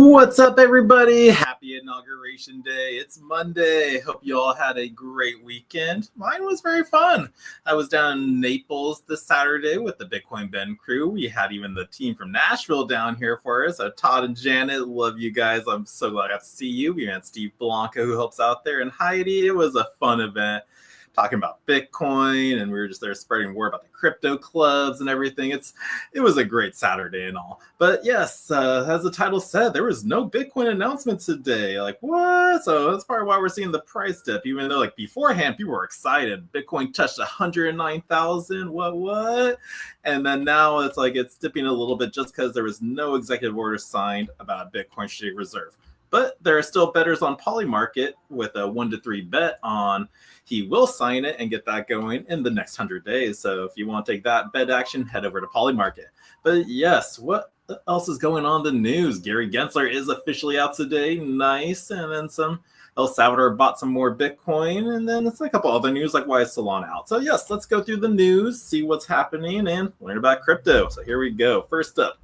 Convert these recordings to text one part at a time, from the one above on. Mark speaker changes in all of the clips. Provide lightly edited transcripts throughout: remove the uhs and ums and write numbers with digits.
Speaker 1: What's up, everybody? Happy Inauguration Day. It's Monday. Hope you all had a great weekend. Mine was very fun. I was down in Naples this Saturday with the Bitcoin Ben crew. We had even the team from Nashville down here for us. Todd and Janet, love you guys. I'm so glad I got to see you. We had Steve Blanca, who helps out there, and Heidi. It was a fun event. Talking about Bitcoin, and we were just there spreading word about the crypto clubs and everything. It was a great Saturday and all. But yes, as the title said, there was no Bitcoin announcement today. Like, what? So that's part of why we're seeing the price dip, even though like beforehand people were excited. Bitcoin touched 109,000. What? And then now it's like it's dipping a little bit just because there was no executive order signed about a Bitcoin strategic reserve. But there are still bettors on Polymarket with a 1-to-3 bet on he will sign it and get that going in the next 100 days. So if you want to take that bet action, head over to Polymarket. But yes, what else is going on in the news? Gary Gensler is officially out today. Nice. And then some El Salvador bought some more Bitcoin. And then it's a couple other news like why is Solana out. So yes, let's go through the news, see what's happening, and learn about crypto. So here we go. First up,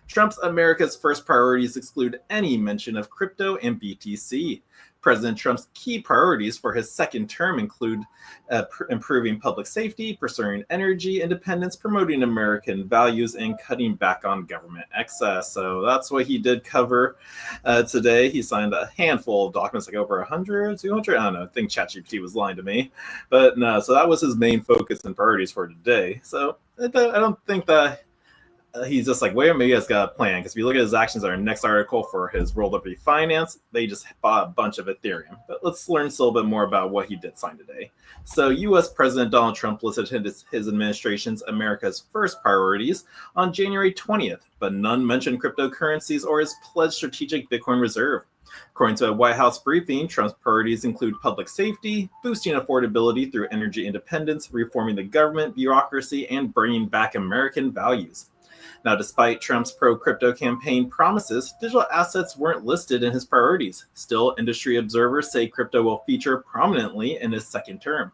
Speaker 1: Trump's America's first priorities exclude any mention of crypto and BTC. President Trump's key priorities for his second term include improving public safety, pursuing energy independence, promoting American values, and cutting back on government excess. So that's what he did cover today. He signed a handful of documents, like over 100, 200. I don't know. I think ChatGPT was lying to me. But no, so that was his main focus and priorities for today. So I don't think that he's just like, wait, maybe he's got a plan. Because if you look at his actions, our next article for his rolled up refinance, they just bought a bunch of Ethereum. But let's learn a little bit more about what he did sign today. So U.S. President Donald Trump listed his administration's America's first priorities on January 20th, but none mentioned cryptocurrencies or his pledged strategic Bitcoin reserve. According to a White House briefing, Trump's priorities include public safety, boosting affordability through energy independence, reforming the government, bureaucracy, and bringing back American values. Now, despite Trump's pro-crypto campaign promises, digital assets weren't listed in his priorities. Still, industry observers say crypto will feature prominently in his second term.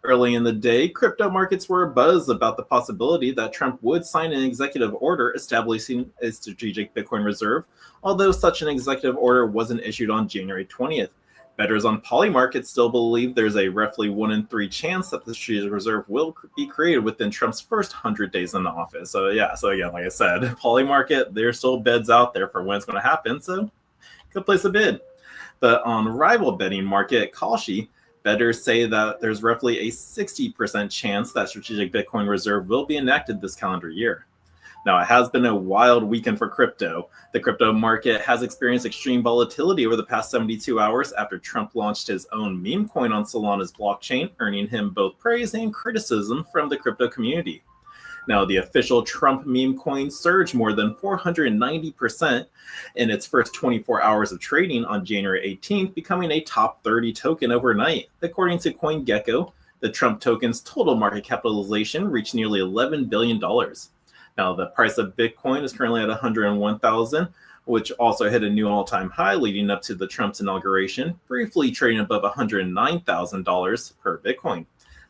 Speaker 1: Early in the day, crypto markets were abuzz about the possibility that Trump would sign an executive order establishing a strategic Bitcoin reserve, although such an executive order wasn't issued on January 20th. Bettors on Polymarket still believe there's a roughly 1 in 3 chance that the strategic reserve will be created within Trump's first 100 days in the office. So again, like I said, Polymarket, there's still beds out there for when it's going to happen. So good place to bid. But on rival betting market, Kalshi, bettors say that there's roughly a 60% chance that strategic Bitcoin reserve will be enacted this calendar year. Now, it has been a wild weekend for crypto. The crypto market has experienced extreme volatility over the past 72 hours after Trump launched his own meme coin on Solana's blockchain, earning him both praise and criticism from the crypto community. Now, the official Trump meme coin surged more than 490% in its first 24 hours of trading on January 18th, becoming a top 30 token overnight. According to CoinGecko, the Trump token's total market capitalization reached nearly $11 billion. Now, the price of Bitcoin is currently at 101,000, which also hit a new all-time high leading up to the Trump's inauguration, briefly trading above $109,000 per Bitcoin.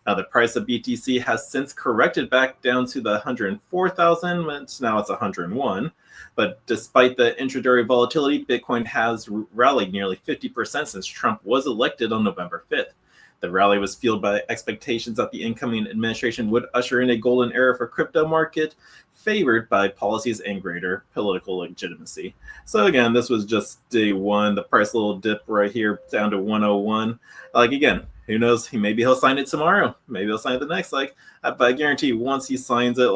Speaker 1: Now, the price of BTC has since corrected back down to the 104,000, now it's 101. But despite the intraday volatility, Bitcoin has rallied nearly 50% since Trump was elected on November 5th. The rally was fueled by expectations that the incoming administration would usher in a golden era for crypto market, favored by policies and greater political legitimacy. So again, this was just day one. The price little dip right here down to 101. Like again, who knows? Maybe he'll sign it tomorrow. Maybe he'll sign it the next. But I guarantee once he signs it,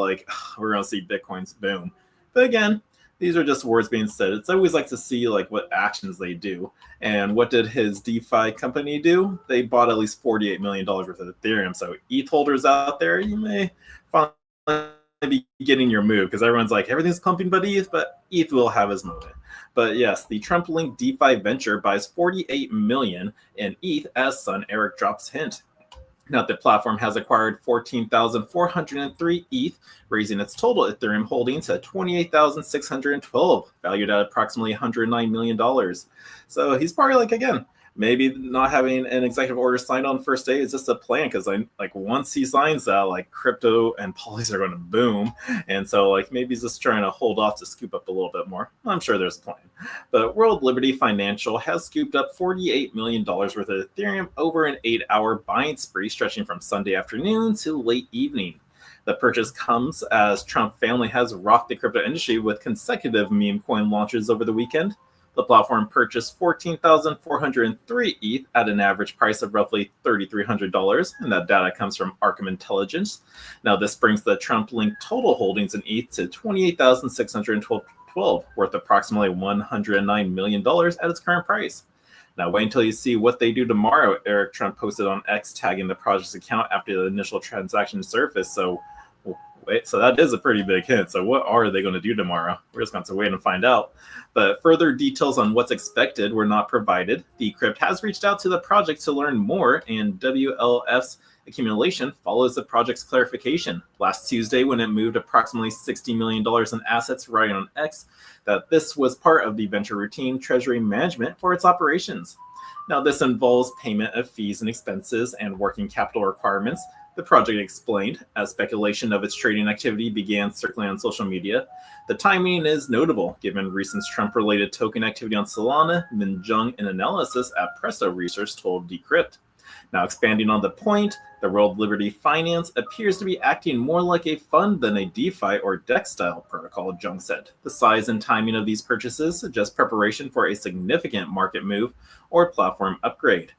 Speaker 1: we're gonna see Bitcoin's boom. But again, these are just words being said. It's always like to see what actions they do. And what did his DeFi company do? They bought at least $48 million worth of Ethereum. So ETH holders out there, you may finally be getting your move because everyone's like, everything's pumping but ETH will have his moment. But yes, the Trump-linked DeFi venture buys 48 million in ETH as son Eric drops hint. Now, the platform has acquired 14,403 ETH, raising its total Ethereum holdings to 28,612, valued at approximately $109 million. So he's probably again, maybe not having an executive order signed on the first day is just a plan, because once he signs that, like crypto and polys are going to boom, and so like maybe he's just trying to hold off to scoop up a little bit more. I'm sure there's a plan. But World Liberty Financial has scooped up $48 million worth of Ethereum over an 8-hour buying spree stretching from Sunday afternoon to late evening. The purchase comes as Trump family has rocked the crypto industry with consecutive meme coin launches over the weekend. The platform purchased 14,403 ETH at an average price of roughly $3,300, and that data comes from Arkham Intelligence. Now, this brings the Trump-linked total holdings in ETH to 28,612, worth approximately $109 million at its current price. Now, wait until you see what they do tomorrow. Eric Trump posted on X tagging the project's account after the initial transaction surfaced. So that is a pretty big hint. So what are they going to do tomorrow? We're just going to wait and find out. But further details on what's expected were not provided. Decrypt has reached out to the project to learn more, and WLF's accumulation follows the project's clarification last Tuesday when it moved approximately $60 million in assets, writing on X that this was part of the venture routine treasury management for its operations. Now, this involves payment of fees and expenses and working capital requirements, the project explained, as speculation of its trading activity began circling on social media. The timing is notable, given recent Trump-related token activity on Solana, Minjung, and analysis at Presto Research told Decrypt. Now, expanding on the point, the World Liberty Finance appears to be acting more like a fund than a DeFi or DEX-style protocol, Jung said. The size and timing of these purchases suggest preparation for a significant market move or platform upgrade.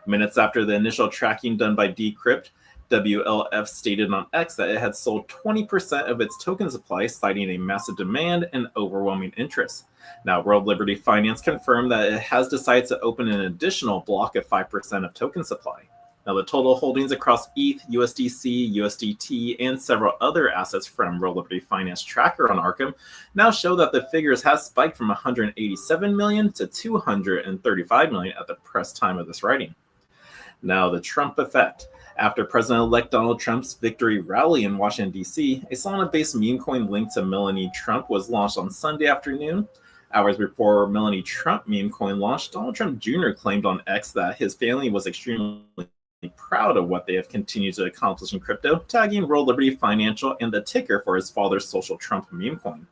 Speaker 1: Minutes after the initial tracking done by Decrypt, WLF stated on X that it had sold 20% of its token supply, citing a massive demand and overwhelming interest. Now, World Liberty Finance confirmed that it has decided to open an additional block of 5% of token supply. Now, the total holdings across ETH, USDC, USDT, and several other assets from World Liberty Finance Tracker on Arkham now show that the figures have spiked from 187 million to 235 million at the press time of this writing. Now, the Trump effect. After President-elect Donald Trump's victory rally in Washington, D.C., a Solana-based meme coin linked to Melanie Trump was launched on Sunday afternoon. Hours before Melanie Trump meme coin launched, Donald Trump Jr. claimed on X that his family was extremely proud of what they have continued to accomplish in crypto, tagging World Liberty Financial and the ticker for his father's social Trump meme coin.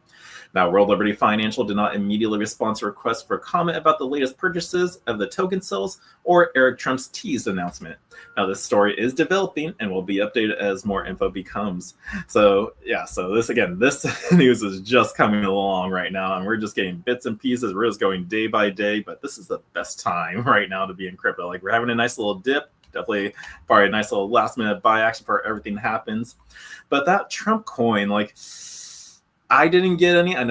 Speaker 1: Now, World Liberty Financial did not immediately respond to requests for comment about the latest purchases of the token sales or Eric Trump's teased announcement. Now, this story is developing and will be updated as more info becomes. So this news is just coming along right now, and we're just getting bits and pieces. We're just going day by day, but this is the best time right now to be in crypto. Like, we're having a nice little dip. Definitely probably a nice little last minute buy action before everything happens. But that Trump coin, I didn't get any. I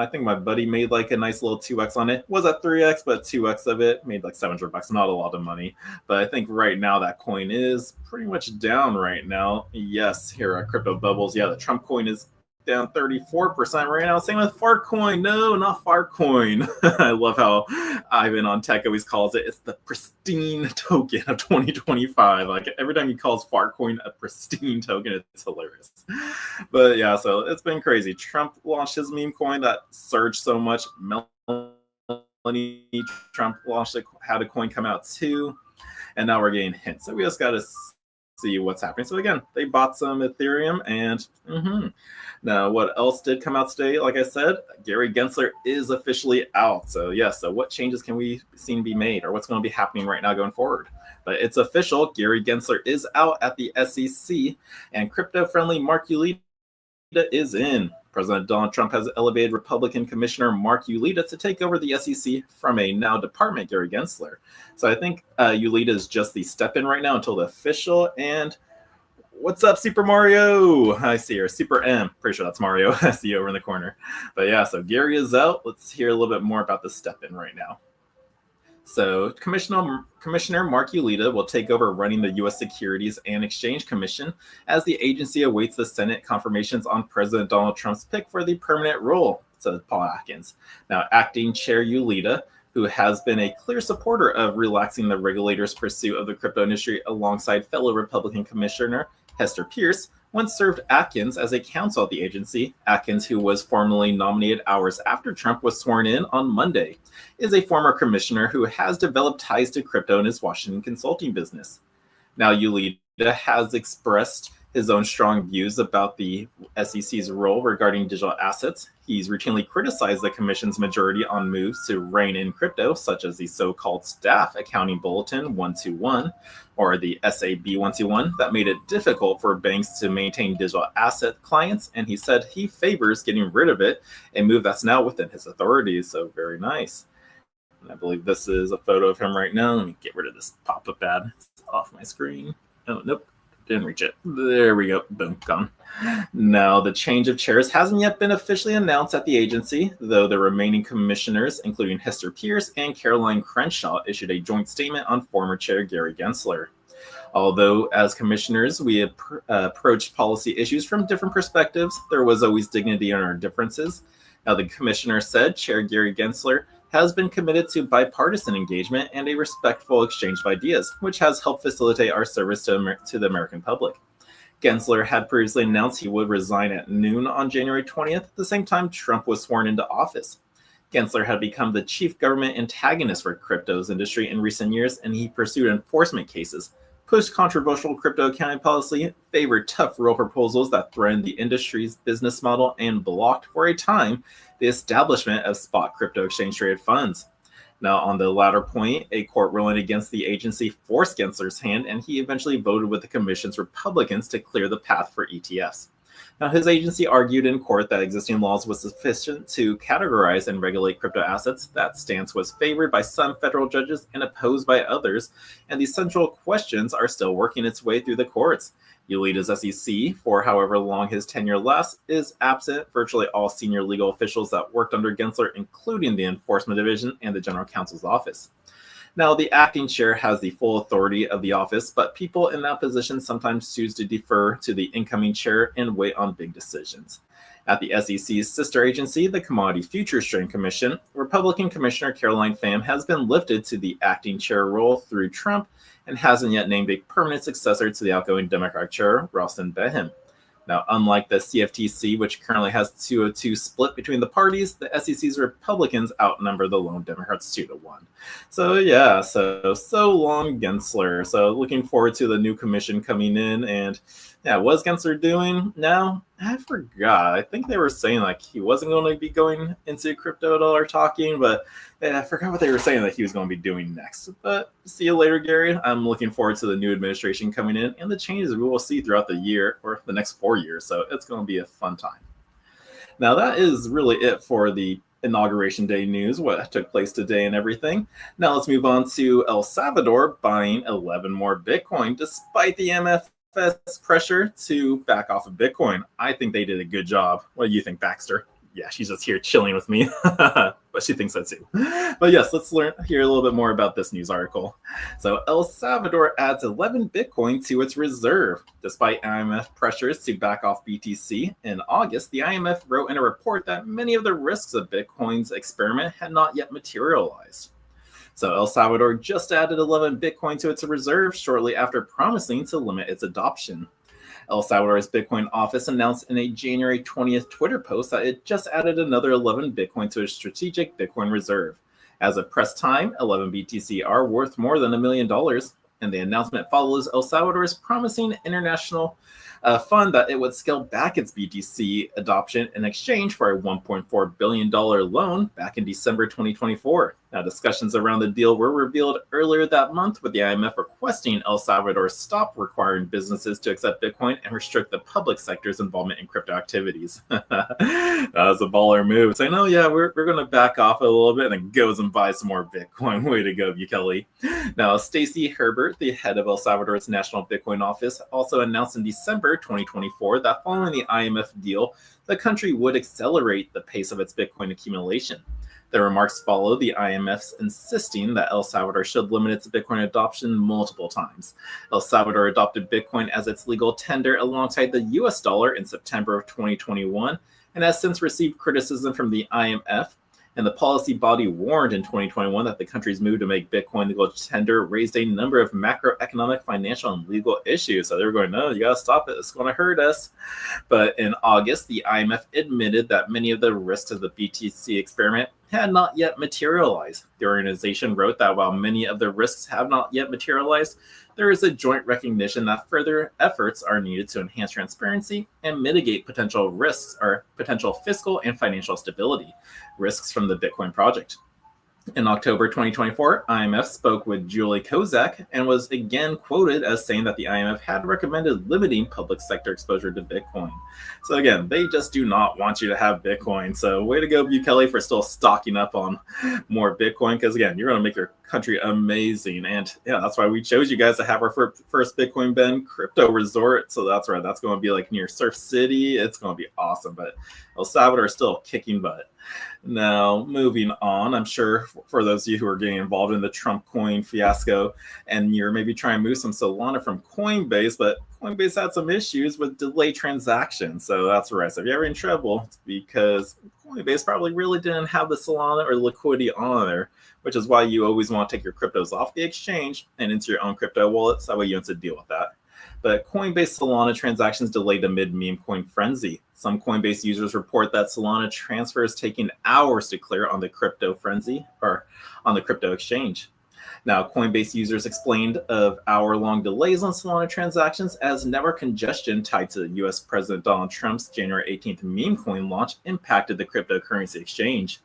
Speaker 1: think my buddy made like a nice little 2x on it. Was at 3x, but 2x of it made like $700. Not a lot of money. But I think right now that coin is pretty much down right now. Yes, here are crypto bubbles. Yeah, the Trump coin is down 34% right now. Same with Farcoin. No, not Farcoin. I love how Ivan on Tech always calls it. It's the pristine token of 2025. Like every time he calls Farcoin a pristine token, it's hilarious. But yeah, so it's been crazy. Trump launched his meme coin that surged so much. Melanie Trump had a coin come out too, and now we're getting hints. So we just got to see what's happening. So again, they bought some Ethereum, and now what else did come out today? Like I said, Gary Gensler is officially out. So so what changes can we see be made, or what's going to be happening right now going forward? But it's official. Gary Gensler is out at the SEC, and crypto-friendly Mark Uyeda is in. President Donald Trump has elevated Republican Commissioner Mark Uyeda to take over the SEC from a now department, Gary Gensler. So I think Uyeda is just the step-in right now until the official. And what's up, Super Mario? I see her. Super M. Pretty sure that's Mario. I see you over in the corner. But yeah, so Gary is out. Let's hear a little bit more about the step-in right now. So Commissioner Mark Uyeda will take over running the U.S. Securities and Exchange Commission as the agency awaits the Senate confirmations on President Donald Trump's pick for the permanent role, said Paul Atkins. Now, acting chair Uyeda, who has been a clear supporter of relaxing the regulators' pursuit of the crypto industry alongside fellow Republican Commissioner Hester Pierce once served Atkins as a counsel at the agency. Atkins, who was formally nominated hours after Trump was sworn in on Monday, is a former commissioner who has developed ties to crypto in his Washington consulting business. Now, Uyeda has expressed his own strong views about the SEC's role regarding digital assets. He's routinely criticized the commission's majority on moves to rein in crypto, such as the so-called Staff Accounting Bulletin 121 or the SAB 121, that made it difficult for banks to maintain digital asset clients. And he said he favors getting rid of it, a move that's now within his authority. So very nice. And I believe this is a photo of him right now. Let me get rid of this pop-up ad. It's off my screen. Oh, nope. Didn't reach it. There we go. Boom, gone. Now, the change of chairs hasn't yet been officially announced at the agency, though the remaining commissioners, including Hester Pierce and Caroline Crenshaw, issued a joint statement on former chair Gary Gensler. Although, as commissioners, we approached policy issues from different perspectives, there was always dignity in our differences. Now, the commissioner said Chair Gary Gensler has been committed to bipartisan engagement and a respectful exchange of ideas, which has helped facilitate our service to the American public. Gensler had previously announced he would resign at noon on January 20th, at the same time Trump was sworn into office. Gensler had become the chief government antagonist for crypto's industry in recent years, and he pursued enforcement cases, pushed controversial crypto accounting policy, favored tough rule proposals that threatened the industry's business model, and blocked, for a time, the establishment of spot crypto exchange-traded funds. Now, on the latter point, a court ruling against the agency forced Gensler's hand, and he eventually voted with the commission's Republicans to clear the path for ETFs. Now, his agency argued in court that existing laws was sufficient to categorize and regulate crypto assets. That stance was favored by some federal judges and opposed by others, and the central questions are still working its way through the courts. Uyeda's SEC, for however long his tenure lasts, is absent virtually all senior legal officials that worked under Gensler, including the Enforcement Division and the General Counsel's office. Now, the acting chair has the full authority of the office, but people in that position sometimes choose to defer to the incoming chair and wait on big decisions. At the SEC's sister agency, the Commodity Futures Trading Commission, Republican Commissioner Caroline Pham has been lifted to the acting chair role through Trump and hasn't yet named a permanent successor to the outgoing Democratic chair, Ralston Beham. Now, unlike the CFTC, which currently has 2-2 split between the parties, the SEC's Republicans outnumber the lone Democrats 2-1. So yeah, so long Gensler. So looking forward to the new commission coming in. And yeah, what's Gensler doing now? I forgot. I think they were saying like he wasn't going to be going into crypto at all or talking, but I forgot what they were saying that he was going to be doing next. But see you later, Gary. I'm looking forward to the new administration coming in and the changes we will see throughout the year or the next 4 years. So it's going to be a fun time. Now, that is really it for the Inauguration Day news, what took place today and everything. Now let's move on to El Salvador buying 11 more Bitcoin despite the MFS pressure to back off of Bitcoin. I think they did a good job. What do you think, Baxter? Yeah, she's just here chilling with me, but she thinks that too. But yes, let's hear a little bit more about this news article. So El Salvador adds 11 Bitcoin to its reserve. Despite IMF pressures to back off BTC, in August, the IMF wrote in a report that many of the risks of Bitcoin's experiment had not yet materialized. So El Salvador just added 11 Bitcoin to its reserve shortly after promising to limit its adoption. El Salvador's Bitcoin office announced in a January 20th Twitter post that it just added another 11 Bitcoin to its strategic Bitcoin reserve. As of press time, 11 BTC are worth more than $1 million, and the announcement follows El Salvador's promising international fund that it would scale back its BTC adoption in exchange for a $1.4 billion loan back in December 2024. Now, discussions around the deal were revealed earlier that month, with the IMF requesting El Salvador stop requiring businesses to accept Bitcoin and restrict the public sector's involvement in crypto activities. That was a baller move. Saying, oh yeah, we're going to back off a little bit, and then goes and buys some more Bitcoin. Way to go, Bukele. Now, Stacey Herbert, the head of El Salvador's National Bitcoin Office, also announced in December 2024 that following the IMF deal, the country would accelerate the pace of its Bitcoin accumulation. The remarks followed the IMF's insisting that El Salvador should limit its Bitcoin adoption multiple times. El Salvador adopted Bitcoin as its legal tender alongside the US dollar in September of 2021 and has since received criticism from the IMF And the policy body warned in 2021 that the country's move to make Bitcoin legal tender raised a number of macroeconomic, financial, and legal issues. So they were going, no, you got to stop it. It's going to hurt us. But in August, the IMF admitted that many of the risks of the BTC experiment had not yet materialized. The organization wrote that while many of the risks have not yet materialized, there is a joint recognition that further efforts are needed to enhance transparency and mitigate potential risks or potential fiscal and financial stability risks from the Bitcoin project. In October 2024, IMF spoke with Julie Kozak and was again quoted as saying that the IMF had recommended limiting public sector exposure to Bitcoin. So again, they just do not want you to have Bitcoin. So way to go, Bukele, for still stocking up on more Bitcoin, because again, you're going to make your country amazing. And yeah, that's why we chose you guys to have our first Bitcoin Ben crypto resort. So that's right. That's going to be like near Surf City. It's going to be awesome. But El Salvador is still kicking butt. Now, moving on, I'm sure for those of you who are getting involved in the Trump coin fiasco and you're maybe trying to move some Solana from Coinbase, but Coinbase had some issues with delayed transactions. So that's right. So if you're ever in trouble, it's because Coinbase probably really didn't have the Solana or liquidity on there, which is why you always want to take your cryptos off the exchange and into your own crypto wallet. So that way you don't have to deal with that. But Coinbase Solana transactions delayed amid meme coin frenzy. Some Coinbase users report that Solana transfers taking hours to clear on the crypto frenzy or on the crypto exchange. Now, Coinbase users explained of hour-long delays on Solana transactions as network congestion tied to U.S. President Donald Trump's January 18th meme coin launch impacted the cryptocurrency exchange.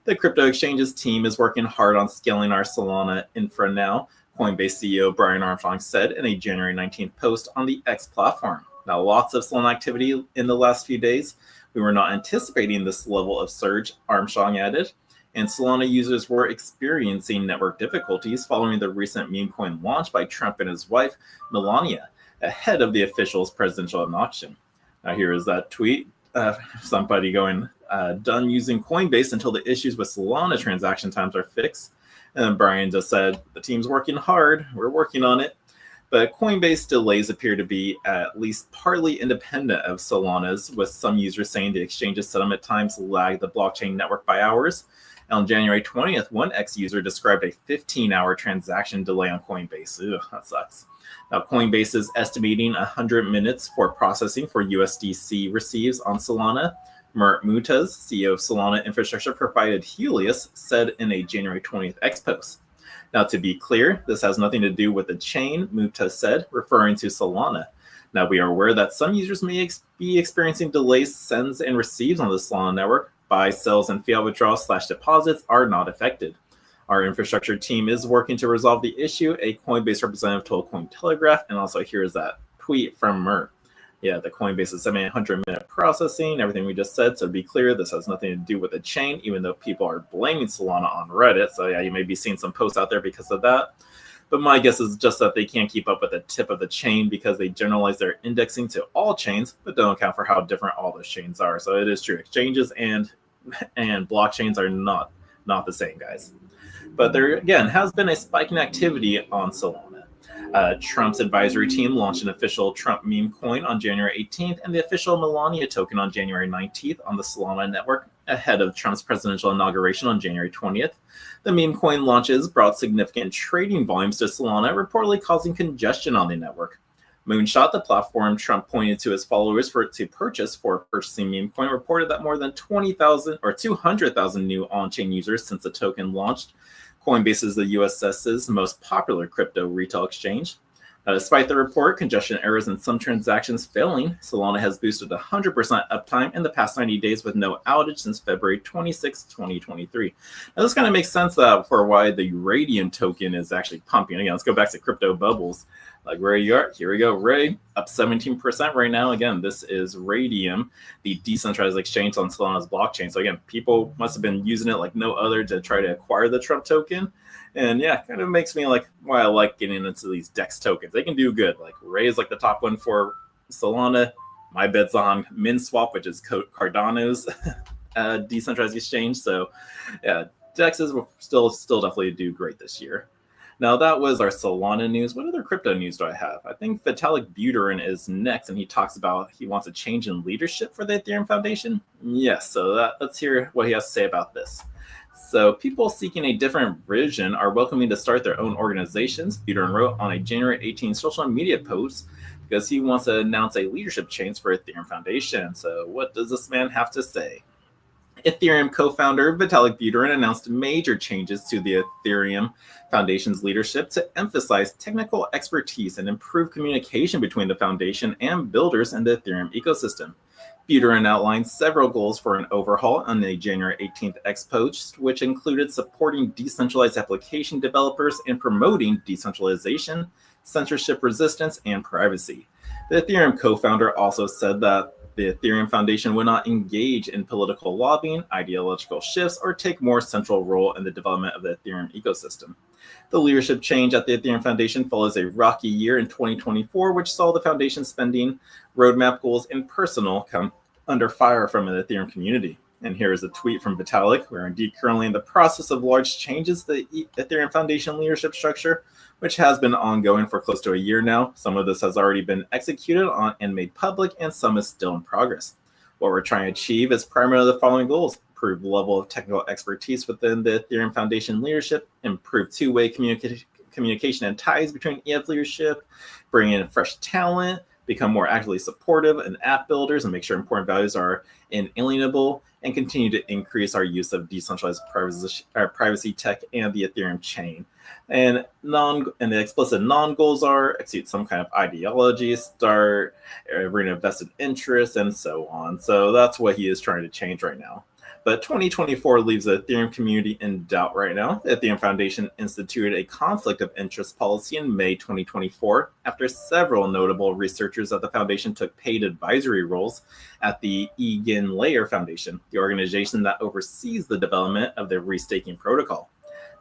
Speaker 1: The crypto exchange's team is working hard on scaling our Solana infra now, Coinbase CEO Brian Armstrong said in a January 19th post on the X platform. Now, lots of Solana activity in the last few days. We were not anticipating this level of surge, Armstrong added. And Solana users were experiencing network difficulties following the recent meme coin launch by Trump and his wife, Melania, ahead of the official's presidential election. Now, here is that tweet. Somebody going, done using Coinbase until the issues with Solana transaction times are fixed. And Brian just said, the team's working hard. We're working on it. But Coinbase delays appear to be at least partly independent of Solana's, with some users saying the exchange's settlement times lag the blockchain network by hours. On January 20th, one ex-user described a 15-hour transaction delay on Coinbase. Ugh, that sucks. Now, Coinbase is estimating 100 minutes for processing for USDC receives on Solana. Mert Mutaz, CEO of Solana Infrastructure Provided Helios, said in a January 20th X post. Now, to be clear, this has nothing to do with the chain, Mutaz said, referring to Solana. Now, we are aware that some users may be experiencing delays, sends, and receives on the Solana network. Buys, sells, and fiat withdrawals / deposits are not affected. Our infrastructure team is working to resolve the issue, a Coinbase representative told Cointelegraph. And also, here's that tweet from Mert. Yeah, the Coinbase is 700-minute processing, everything we just said. So to be clear, this has nothing to do with the chain, even though people are blaming Solana on Reddit. So yeah, you may be seeing some posts out there because of that. But my guess is just that they can't keep up with the tip of the chain because they generalize their indexing to all chains, but don't account for how different all those chains are. So it is true. Exchanges and blockchains are not the same, guys. But there, again, has been a spike in activity on Solana. Trump's advisory team launched an official Trump meme coin on January 18th and the official Melania token on January 19th on the Solana network ahead of Trump's presidential inauguration on January 20th. The meme coin launches brought significant trading volumes to Solana, reportedly causing congestion on the network. Moonshot, the platform Trump pointed to his followers to purchase for purchasing meme coin, reported that more than 20,000 or 200,000 new on-chain users since the token launched. Coinbase is the USS's most popular crypto retail exchange. Despite the report, congestion errors and some transactions failing, Solana has boosted 100% uptime in the past 90 days with no outage since February 26, 2023. Now, this kind of makes sense for why the Radium token is actually pumping. Again, let's go back to crypto bubbles. Like where you are, here we go. Ray, up 17% right now. Again, this is Radium, the decentralized exchange on Solana's blockchain. So again, people must have been using it like no other to try to acquire the Trump token. And yeah, kind of makes me like why I like getting into these DEX tokens. They can do good. Like Ray is like the top one for Solana. My bet's on MinSwap, which is Cardano's decentralized exchange. So yeah, DEXs will still definitely do great this year. Now, that was our Solana news. What other crypto news do I have? I think Vitalik Buterin is next, and he talks about he wants a change in leadership for the Ethereum Foundation. Yes, so let's hear what he has to say about this. So people seeking a different vision are welcoming to start their own organizations, Buterin wrote on a January 18th social media post because he wants to announce a leadership change for Ethereum Foundation. So what does this man have to say? Ethereum co-founder Vitalik Buterin announced major changes to the Ethereum Foundation's leadership to emphasize technical expertise and improve communication between the foundation and builders in the Ethereum ecosystem. Buterin outlined several goals for an overhaul on the January 18th X post, which included supporting decentralized application developers and promoting decentralization, censorship resistance, and privacy. The Ethereum co-founder also said that the Ethereum Foundation will not engage in political lobbying, ideological shifts, or take more central role in the development of the Ethereum ecosystem. The leadership change at the Ethereum Foundation follows a rocky year in 2024, which saw the foundation spending, roadmap goals, and personal come under fire from the Ethereum community. And here is a tweet from Vitalik. We're indeed currently in the process of large changes to the Ethereum Foundation leadership structure, which has been ongoing for close to a year now. Some of this has already been executed on and made public, and some is still in progress. What we're trying to achieve is primarily the following goals: improve level of technical expertise within the Ethereum Foundation leadership, improve two-way communication and ties between EF leadership, bring in fresh talent, become more actively supportive and app builders, and make sure important values are inalienable, and continue to increase our use of decentralized privacy tech and the Ethereum chain. And the explicit non-goals are execute some kind of ideology, start bring a vested interest, and so on. So that's what he is trying to change right now. But 2024 leaves the Ethereum community in doubt right now. The Ethereum Foundation instituted a conflict of interest policy in May 2024 after several notable researchers at the foundation took paid advisory roles at the Gensler Foundation, the organization that oversees the development of the restaking protocol.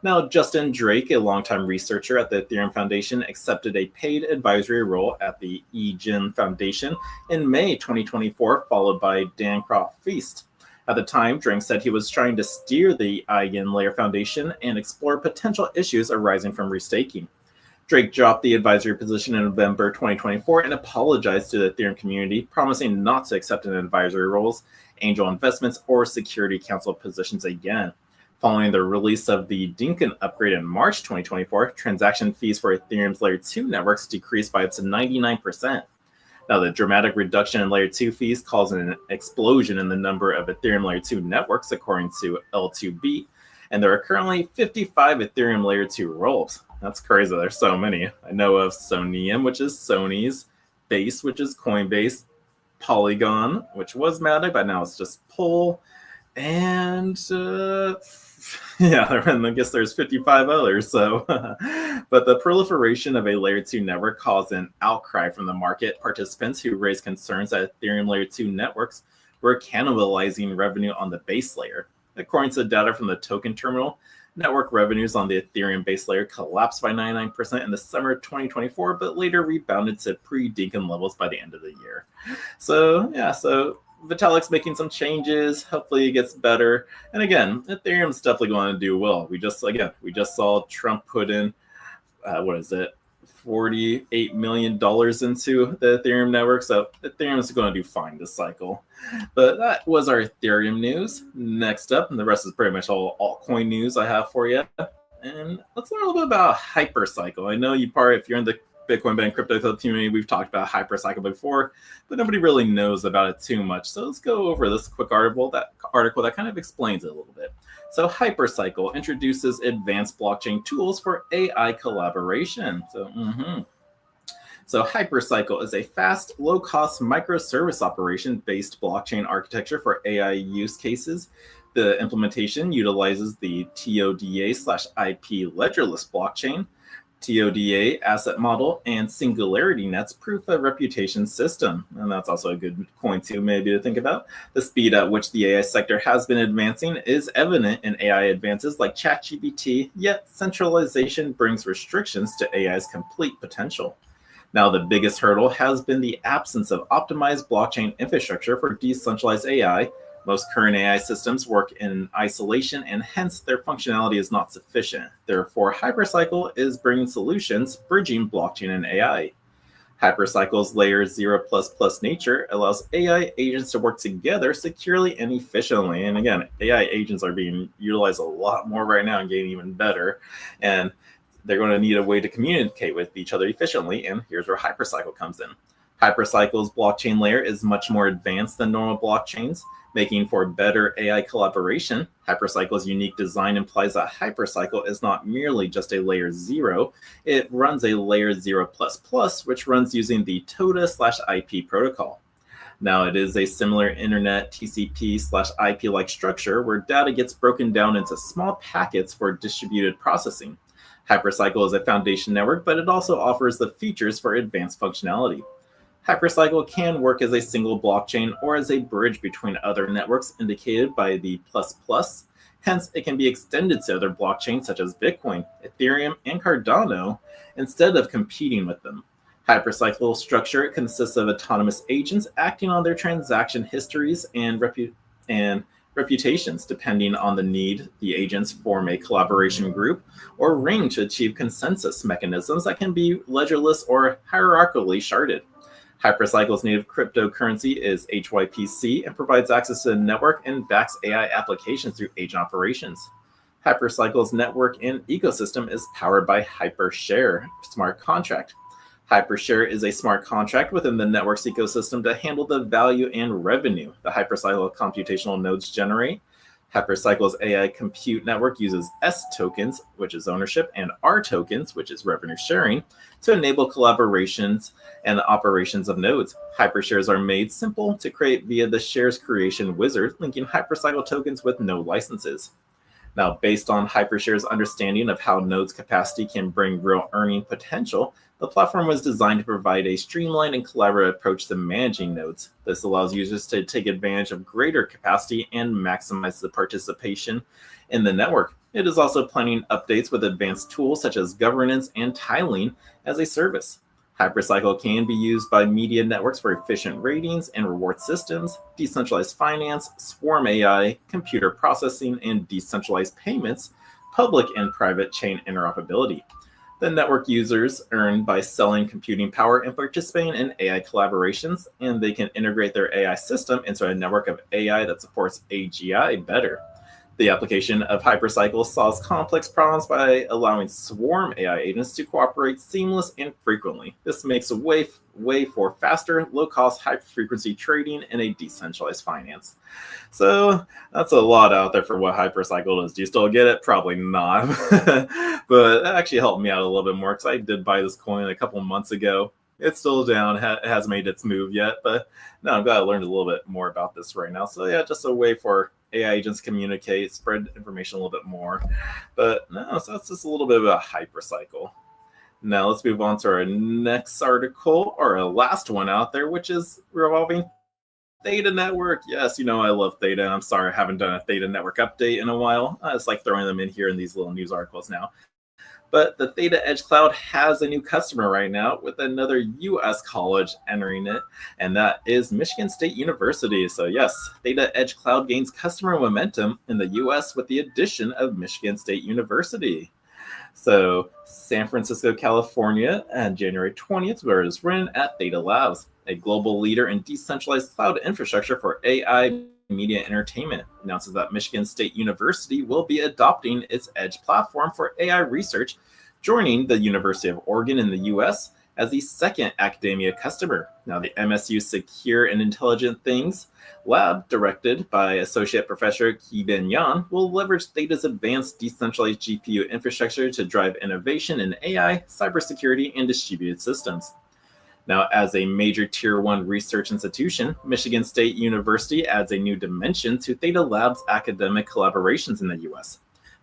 Speaker 1: Now, Justin Drake, a longtime researcher at the Ethereum Foundation, accepted a paid advisory role at the Ethereum Foundation in May 2024, followed by Dan Feast. At the time, Drake said he was trying to steer the Gensler Foundation and explore potential issues arising from restaking. Drake dropped the advisory position in November 2024 and apologized to the Ethereum community, promising not to accept an advisory roles, angel investments, or security council positions again. Following the release of the Dinkin upgrade in March 2024, transaction fees for Ethereum's Layer 2 networks decreased by up to 99%. Now, the dramatic reduction in Layer 2 fees caused an explosion in the number of Ethereum Layer 2 networks, according to L2B, and there are currently 55 Ethereum Layer 2 rollups. That's crazy. There's so many. I know of Sonium, which is Sony's, Base, which is Coinbase, Polygon, which was Matic, but now it's just Pol, and I guess there's 55 others. So, but the proliferation of a Layer 2 network caused an outcry from the market participants who raised concerns that Ethereum Layer 2 networks were cannibalizing revenue on the base layer. According to data from the token terminal, network revenues on the Ethereum base layer collapsed by 99% in the summer of 2024, but later rebounded to pre-Dinkin levels by the end of the year. So Vitalik's making some changes. Hopefully it gets better. And again, Ethereum's definitely going to do well. We just saw Trump put in, $48 million into the Ethereum network. So Ethereum is going to do fine this cycle. But that was our Ethereum news. Next up, and the rest is pretty much all altcoin news I have for you. And let's learn a little bit about HyperCycle. I know if you're in the Bitcoin Bank crypto community, we've talked about HyperCycle before, but nobody really knows about it too much. So let's go over this quick article that kind of explains it a little bit. So HyperCycle introduces advanced blockchain tools for AI collaboration. So HyperCycle is a fast, low-cost microservice operation-based blockchain architecture for AI use cases. The implementation utilizes the TODA/IP ledgerless blockchain, TODA asset model, and Singularity Net's proof of reputation system. And that's also a good coin too, maybe to think about. The speed at which the AI sector has been advancing is evident in AI advances like ChatGPT, yet centralization brings restrictions to AI's complete potential. Now, the biggest hurdle has been the absence of optimized blockchain infrastructure for decentralized AI. Most current AI systems work in isolation, and hence their functionality is not sufficient. Therefore, HyperCycle is bringing solutions bridging blockchain and AI. HyperCycle's layer 0++ nature allows AI agents to work together securely and efficiently. And again, AI agents are being utilized a lot more right now and getting even better. And they're going to need a way to communicate with each other efficiently. And here's where HyperCycle comes in. HyperCycle's blockchain layer is much more advanced than normal blockchains, making for better AI collaboration. HyperCycle's unique design implies that HyperCycle is not merely just a layer 0, it runs a layer 0++, which runs using the Theta/IP protocol. Now, it is a similar internet TCP/IP-like structure where data gets broken down into small packets for distributed processing. HyperCycle is a foundation network, but it also offers the features for advanced functionality. HyperCycle can work as a single blockchain or as a bridge between other networks indicated by the ++. Hence, it can be extended to other blockchains such as Bitcoin, Ethereum, and Cardano instead of competing with them. HyperCycle's structure consists of autonomous agents acting on their transaction histories and reputations. Depending on the need, the agents form a collaboration group or ring to achieve consensus mechanisms that can be ledgerless or hierarchically sharded. HyperCycle's native cryptocurrency is HYPC and provides access to the network and backs AI applications through agent operations. HyperCycle's network and ecosystem is powered by HyperShare smart contract. HyperShare is a smart contract within the network's ecosystem to handle the value and revenue the HyperCycle computational nodes generate. HyperCycle's AI compute network uses S tokens, which is ownership, and R tokens, which is revenue sharing, to enable collaborations and operations of nodes. HyperShares are made simple to create via the shares creation wizard, linking HyperCycle tokens with no licenses. Now, based on HyperShare's understanding of how nodes capacity can bring real earning potential, the platform was designed to provide a streamlined and collaborative approach to managing nodes. This allows users to take advantage of greater capacity and maximize the participation in the network. It is also planning updates with advanced tools such as governance and tiling as a service. HyperCycle can be used by media networks for efficient ratings and reward systems, decentralized finance, swarm AI, computer processing, and decentralized payments, public and private chain interoperability. The network users earn by selling computing power and participating in AI collaborations, and they can integrate their AI system into a network of AI that supports AGI better. The application of HyperCycle solves complex problems by allowing swarm AI agents to cooperate seamless and frequently. This makes a way for faster, low-cost, high-frequency trading in a decentralized finance. So that's a lot out there for what HyperCycle does. Do you still get it? Probably not. But that actually helped me out a little bit more because I did buy this coin a couple months ago. It's still down. It hasn't made its move yet. But no, I'm glad I learned a little bit more about this right now. So yeah, just a way for AI agents communicate, spread information a little bit more. But no, so that's just a little bit about HyperCycle. Now let's move on to our next article, or our last one out there, which is revolving Theta Network. Yes, you know I love Theta. I'm sorry I haven't done a Theta Network update in a while. I just like throwing them in here in these little news articles now. But the Theta EdgeCloud has a new customer right now with another U.S. college entering it, and that is Michigan State University. So yes, Theta EdgeCloud gains customer momentum in the U.S. with the addition of Michigan State University. So San Francisco, California, on January 20th, where it was run at Theta Labs, a global leader in decentralized cloud infrastructure for AI media entertainment, announces that Michigan State University will be adopting its Edge platform for AI research, joining the University of Oregon in the U.S. as the second academia customer. Now, the MSU Secure and Intelligent Things Lab, directed by Associate Professor Ki-Bin Yan, will leverage Theta's advanced decentralized GPU infrastructure to drive innovation in AI, cybersecurity, and distributed systems. Now, as a major Tier 1 research institution, Michigan State University adds a new dimension to Theta Labs' academic collaborations in the U.S.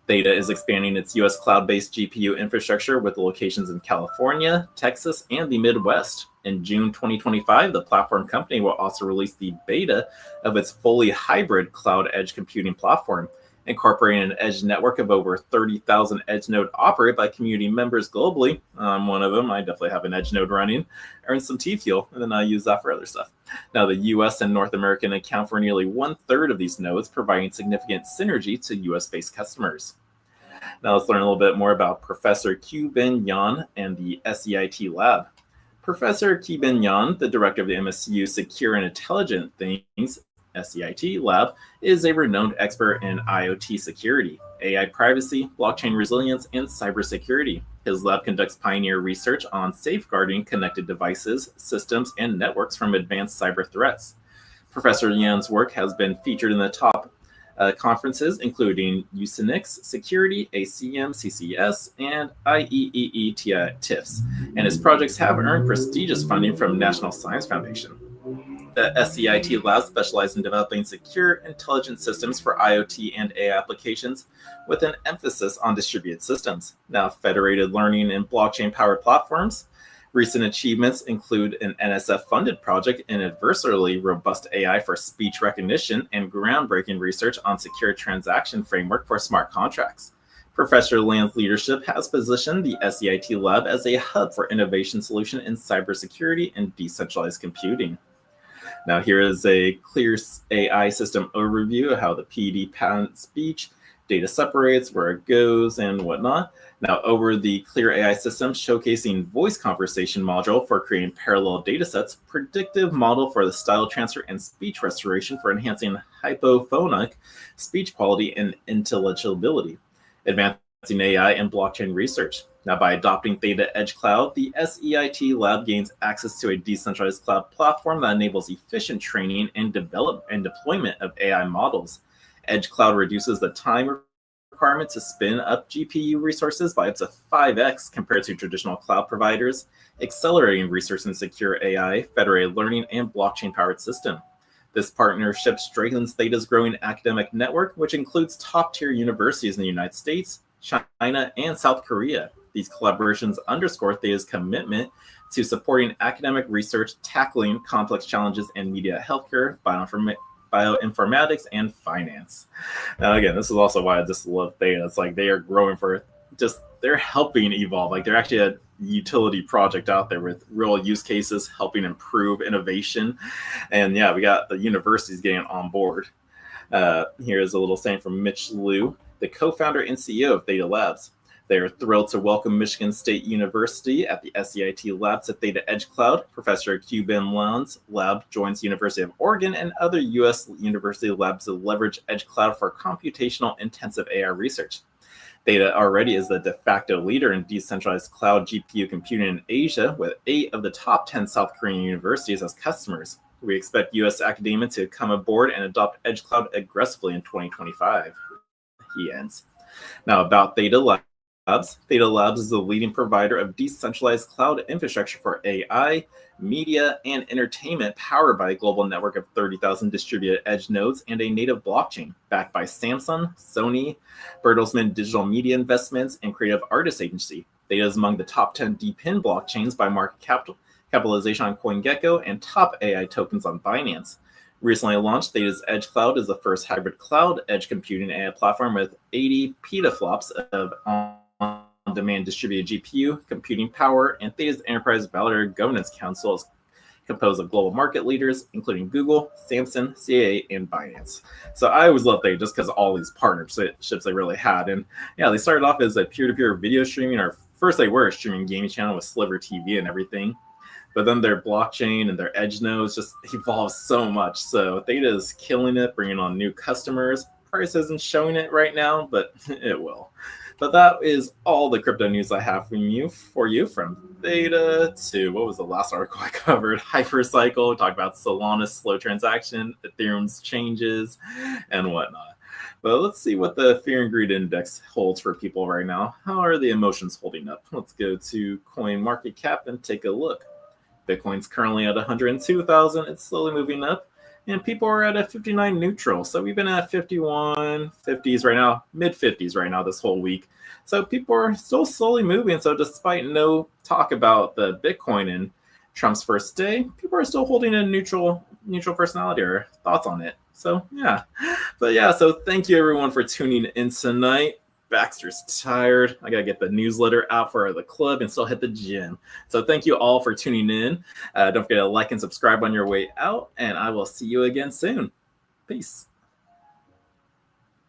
Speaker 1: Theta is expanding its U.S. cloud-based GPU infrastructure with locations in California, Texas, and the Midwest. In June 2025, the platform company will also release the beta of its fully hybrid cloud edge computing platform, incorporating an edge network of over 30,000 edge node operated by community members globally. I'm one of them. I definitely have an edge node running, earn some T-fuel, and then I use that for other stuff. Now, the US and North American account for nearly 1/3 of these nodes, providing significant synergy to US-based customers. Now let's learn a little bit more about Professor Ki-Bin Yan and the SEIT lab. Professor Ki-Bin Yan, the director of the MSU Secure and Intelligent Things SEIT lab, is a renowned expert in IoT security, AI privacy, blockchain resilience, and cybersecurity. His lab conducts pioneer research on safeguarding connected devices, systems, and networks from advanced cyber threats. Professor Yan's work has been featured in the top conferences, including USENIX Security, ACM, CCS, and IEEE TIFs, and his projects have earned prestigious funding from National Science Foundation. The SEIT lab specializes in developing secure, intelligent systems for IoT and AI applications, with an emphasis on distributed systems. Now, federated learning and blockchain-powered platforms. Recent achievements include an NSF-funded project in adversarially robust AI for speech recognition and groundbreaking research on secure transaction framework for smart contracts. Professor Land's leadership has positioned the SEIT lab as a hub for innovation solution in cybersecurity and decentralized computing. Now, here is a clear AI system overview of how the PD patent speech data separates, where it goes, and whatnot. Now, over the Clear AI system, showcasing voice conversation module for creating parallel datasets, predictive model for the style transfer, and speech restoration for enhancing hypophonic speech quality and intelligibility, advancing AI and blockchain research. Now, by adopting Theta EdgeCloud, the SEIT lab gains access to a decentralized cloud platform that enables efficient training and deployment of AI models. EdgeCloud reduces the time requirement to spin up GPU resources by up to 5x compared to traditional cloud providers, accelerating research in secure AI, federated learning, and blockchain-powered system. This partnership strengthens Theta's growing academic network, which includes top-tier universities in the United States, China, and South Korea. These collaborations underscore Theta's commitment to supporting academic research, tackling complex challenges in media, healthcare, bioinformatics, and finance. Now, again, this is also why I just love Theta. It's like they are growing they're helping evolve. Like, they're actually a utility project out there with real use cases, helping improve innovation. And yeah, we got the universities getting on board. Here's a little saying from Mitch Liu, the co-founder and CEO of Theta Labs. They are thrilled to welcome Michigan State University at the SEIT Labs at Theta EdgeCloud. Professor Ki-Bin Yan's lab joins University of Oregon and other U.S. university labs to leverage EdgeCloud for computational intensive AI research. Theta already is the de facto leader in decentralized cloud GPU computing in Asia, with 8 of the top 10 South Korean universities as customers. We expect U.S. academia to come aboard and adopt EdgeCloud aggressively in 2025. He ends. Now, about Theta Labs. Theta Labs is the leading provider of decentralized cloud infrastructure for AI, media, and entertainment, powered by a global network of 30,000 distributed edge nodes and a native blockchain, backed by Samsung, Sony, Bertelsmann Digital Media Investments, and Creative Artists Agency. Theta is among the top 10 DePIN blockchains by market capitalization on CoinGecko and top AI tokens on Binance. Recently launched, Theta's EdgeCloud is the first hybrid cloud edge computing AI platform with 80 petaflops of on-demand distributed GPU computing power, and Theta's Enterprise Validator Governance Council is composed of global market leaders, including Google, Samsung, CAA, and Binance. So I always love Theta just because all these partnerships they really had. And yeah, they started off as a peer-to-peer video streaming, or first they were a streaming gaming channel with Sliver TV and everything. But then their blockchain and their edge nodes just evolved so much. So Theta is killing it, bringing on new customers. Price isn't showing it right now, but it will. But that is all the crypto news I have for you from Theta to, what was the last article I covered? HyperCycle, talked about Solana's slow transaction, Ethereum's changes, and whatnot. But let's see what the fear and greed index holds for people right now. How are the emotions holding up? Let's go to CoinMarketCap and take a look. Bitcoin's currently at 102,000. It's slowly moving up. And people are at a 59 neutral. So we've been at 51, 50s right now, mid 50s right now this whole week. So people are still slowly moving. So despite no talk about the Bitcoin in Trump's first day, people are still holding a neutral personality or thoughts on it. So yeah. But yeah, so thank you everyone for tuning in tonight. Baxter's tired. I got to get the newsletter out for the club and still hit the gym. So thank you all for tuning in. Don't forget to like and subscribe on your way out, and I will see you again soon. Peace.